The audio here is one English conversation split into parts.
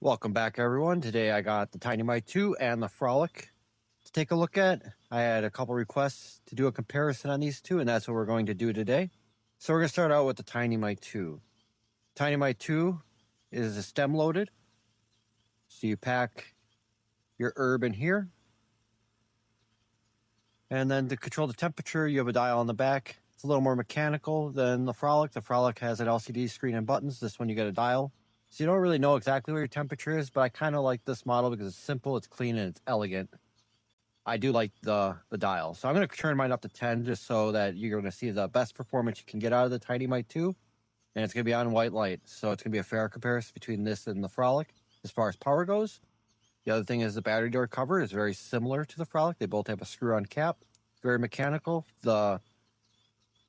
Welcome back, everyone. Today I got the Dynamite 2 and the Frolic to take a look at. I had a couple requests to do a comparison on these two, and that's what we're going to do today. So we're going to start out with the Dynamite 2. Dynamite 2 is a stem loaded. So you pack your herb in here. And then to control the temperature, you have a dial on the back. It's a little more mechanical than the Frolic. The Frolic has an LCD screen and buttons. This one you get a dial. So you don't really know exactly what your temperature is, but I kind of like this model because it's simple, it's clean, and it's elegant. I do like the dial. So I'm going to turn mine up to 10 just so that you're going to see the best performance you can get out of the Dynamite 2. And it's going to be on white light. So it's going to be a fair comparison between this and the Frolic as far as power goes. The other thing is the battery door cover is very similar to the Frolic. They both have a screw-on cap. Very mechanical. The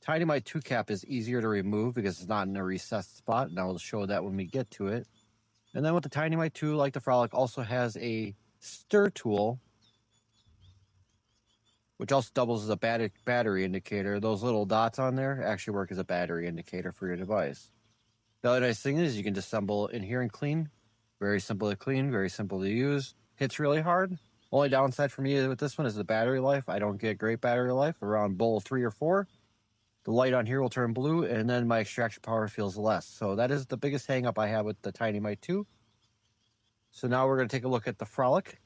Dynamite 2 cap is easier to remove because it's not in a recessed spot, and I will show that when we get to it. And then with the Dynamite 2, like the Frolic, also has a stir tool, which also doubles as a battery indicator. Those little dots on there actually work as a battery indicator for your device. The other nice thing is you can disassemble in here and clean. Very simple to clean, very simple to use. Hits really hard. Only downside for me with this one is the battery life. I don't get great battery life around bowl 3 or 4. The light on here will turn blue, and then my extraction power feels less. So that is the biggest hang up I have with the Dynamite 2. So now we're going to take a look at the Frolic.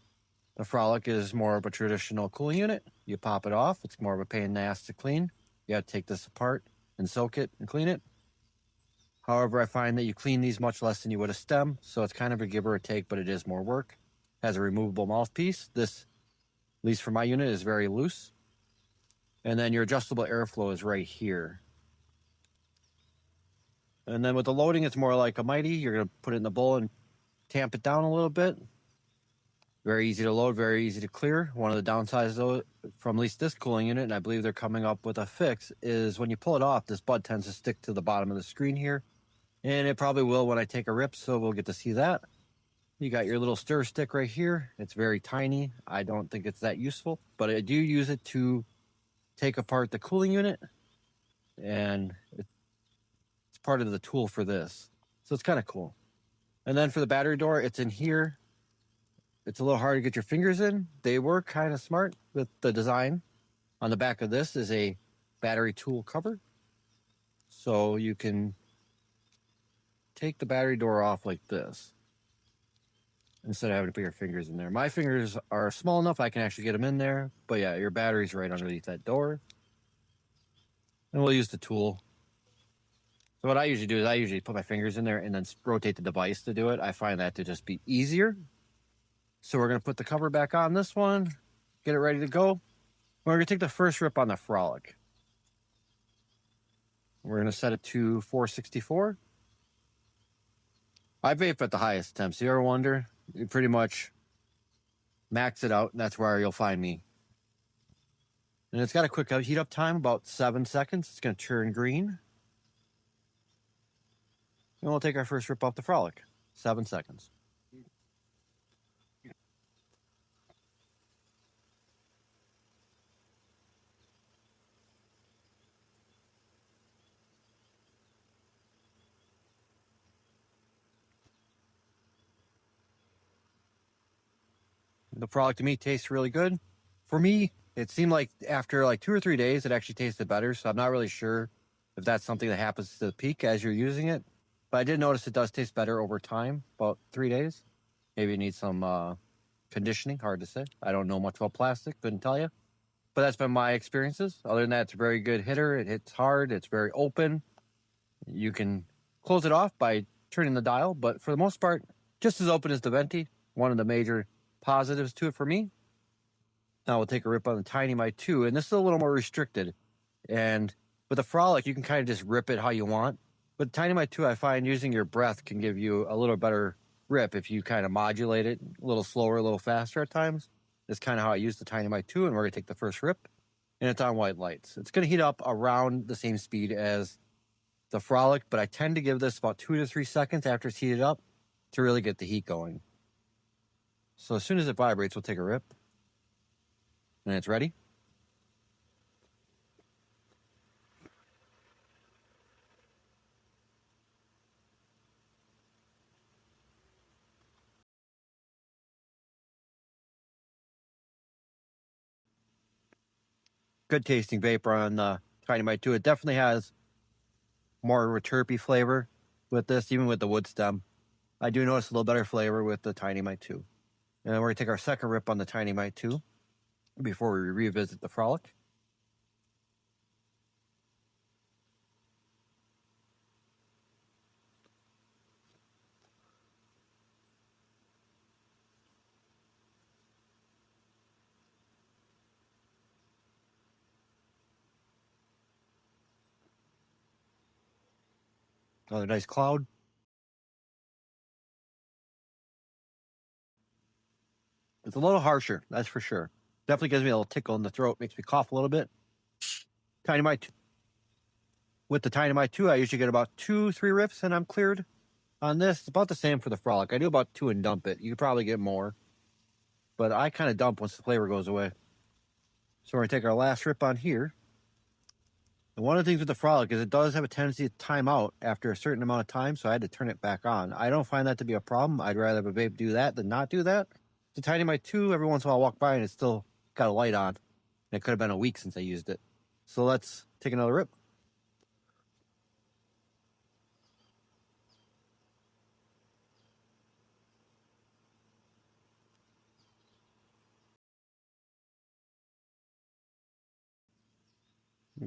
The Frolic is more of a traditional cooling unit. You pop it off. It's more of a pain in the ass to clean. You have to take this apart and soak it and clean it. However, I find that you clean these much less than you would a stem, so it's kind of a give or a take, but it is more work. Has a removable mouthpiece. This, at least for my unit, is very loose. And then your adjustable airflow is right here. And then with the loading, it's more like a Mighty. You're going to put it in the bowl and tamp it down a little bit. Very easy to load, very easy to clear. One of the downsides, though, from at least this cooling unit, and I believe they're coming up with a fix, is when you pull it off, this bud tends to stick to the bottom of the screen here. And it probably will when I take a rip, so we'll get to see that. You got your little stir stick right here. It's very tiny. I don't think it's that useful, but I do use it to take apart the cooling unit, and it's part of the tool for this. So it's kind of cool. And then for the battery door, it's in here. It's a little hard to get your fingers in. They were kind of smart with the design. On the back of this is a battery tool cover. So you can take the battery door off like this instead of having to put your fingers in there. My fingers are small enough I can actually get them in there. But yeah, your battery's right underneath that door. And we'll use the tool. So what I usually do is I usually put my fingers in there and then rotate the device to do it. I find that to just be easier. So we're going to put the cover back on this one, get it ready to go. We're going to take the first rip on the Frolic. We're going to set it to 464. I vape at the highest temps. You ever wonder? You pretty much max it out, and that's where you'll find me. And it's got a quick heat up time, about 7 seconds. It's going to turn green. And we'll take our first rip off the Frolic. 7 seconds. The Frolic to me tastes really good. For me, it seemed like after like 2 or 3 days, it actually tasted better. So I'm not really sure if that's something that happens to the peak as you're using it. But I did notice it does taste better over time, about 3 days. Maybe it needs some conditioning, hard to say. I don't know much about plastic, couldn't tell you. But that's been my experiences. Other than that, it's a very good hitter. It hits hard. It's very open. You can close it off by turning the dial. But for the most part, just as open as the Venti. One of the major positives to it for me. Now we'll take a rip on the Dynamite 2, and this is a little more restricted. And with a Frolic, you can kind of just rip it how you want. But Dynamite 2, I find using your breath can give you a little better rip if you kind of modulate it a little slower, a little faster at times. That's kind of how I use the Dynamite 2, and we're going to take the first rip. And it's on white lights. It's going to heat up around the same speed as the Frolic, but I tend to give this about 2 to 3 seconds after it's heated up to really get the heat going. So as soon as it vibrates, we'll take a rip. And it's ready. Good tasting vapor on the Tiny Mite 2. It definitely has more of a terpy flavor with this, even with the wood stem. I do notice a little better flavor with the Tiny Mite 2. And then we're going to take our second rip on the Tiny Mite 2 before we revisit the Frolic. Another nice cloud. It's a little harsher, that's for sure. Definitely gives me a little tickle in the throat, makes me cough a little bit. Tiny Mite. With the Tiny Mite 2, I usually get about 2-3 rips and I'm cleared. On this, it's about the same for the Frolic. I do about 2 and dump it. You could probably get more, but I kind of dump once the flavor goes away. So we're going to take our last rip on here. And one of the things with the Frolic is it does have a tendency to time out after a certain amount of time, so I had to turn it back on. I don't find that to be a problem. I'd rather have a vape do that than not do that. The Tiny Mite 2, every once in a while I walk by and it's still got a light on. And it could have been a week since I used it. So let's take another rip.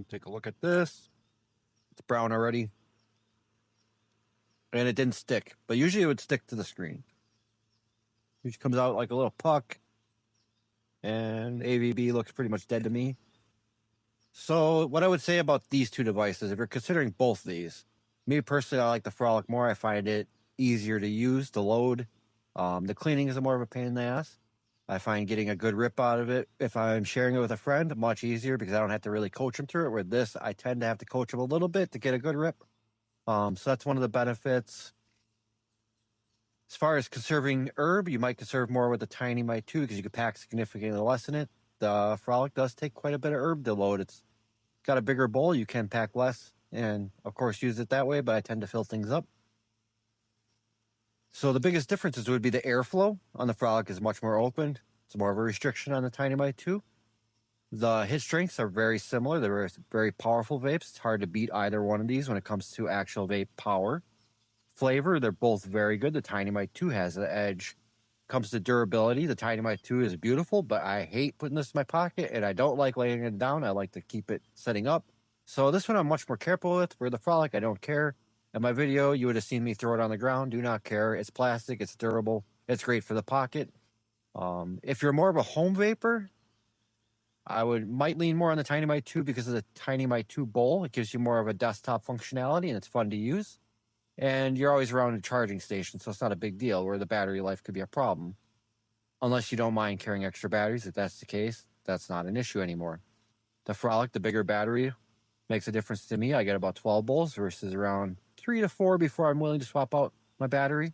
Take a look at this. It's brown already. And it didn't stick, but usually it would stick to the screen. Usually comes out like a little puck. And AVB looks pretty much dead to me. So what I would say about these two devices, if you're considering both these, me personally, I like the Frolic more. I find it easier to use, to load. The cleaning is more of a pain in the ass. I find getting a good rip out of it, if I'm sharing it with a friend, much easier because I don't have to really coach them through it. With this, I tend to have to coach them a little bit to get a good rip. So that's one of the benefits. As far as conserving herb, you might conserve more with the Tiny Mite 2 because you could pack significantly less in it. The Frolic does take quite a bit of herb to load. It's got a bigger bowl, you can pack less and of course use it that way, but I tend to fill things up. So the biggest differences would be the airflow on the Frolic is much more open. It's more of a restriction on the Tiny Mite 2. The hit strengths are very similar. They're very powerful vapes. It's hard to beat either one of these when it comes to actual vape power. Flavor, they're both very good. The Tiny Mite 2 has the edge. Comes to durability, the Tiny Mite 2 is beautiful, but I hate putting this in my pocket and I don't like laying it down. I like to keep it setting up. So this one I'm much more careful with. For the Frolic, I don't care. In my video, you would have seen me throw it on the ground. Do not care. It's plastic. It's durable. It's great for the pocket. If you're more of a home vapor, I might lean more on the Tiny Mite 2 because of the Tiny Mite 2 bowl. It gives you more of a desktop functionality and it's fun to use. And you're always around a charging station, so it's not a big deal where the battery life could be a problem. Unless you don't mind carrying extra batteries. If that's the case, that's not an issue anymore. The Frolic, the bigger battery, makes a difference to me. I get about 12 bowls versus around 3 to 4 before I'm willing to swap out my battery.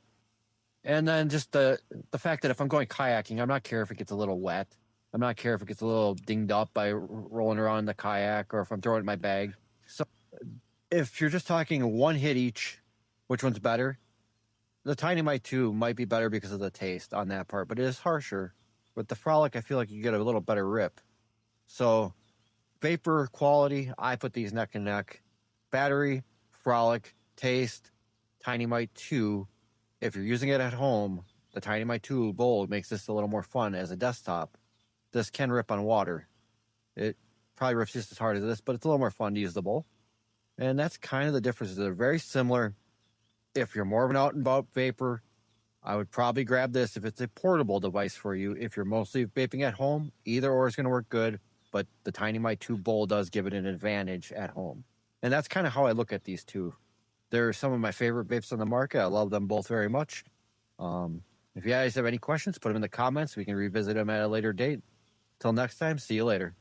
And then just the fact that if I'm going kayaking, I'm not care if it gets a little wet. I'm not care if it gets a little dinged up by rolling around in the kayak or if I'm throwing it in my bag. So if you're just talking one hit each, which one's better? The Tiny Mite 2 might be better because of the taste on that part, but it is harsher. With the Frolic, I feel like you get a little better rip. So vapor quality, I put these neck and neck. Battery, Frolic, taste, Tiny Mite 2. If you're using it at home, the Tiny Mite 2 bowl makes this a little more fun as a desktop. This can rip on water. It probably rips just as hard as this, but it's a little more fun to use the bowl. And that's kind of the differences. They're very similar. If you're more of an out and about vapor, I would probably grab this if it's a portable device for you. If you're mostly vaping at home, either or is going to work good, but the Tiny Mite 2 bowl does give it an advantage at home. And that's kind of how I look at these two. They're some of my favorite vapes on the market. I love them both very much. If you guys have any questions, put them in the comments. We can revisit them at a later date. Till next time, see you later.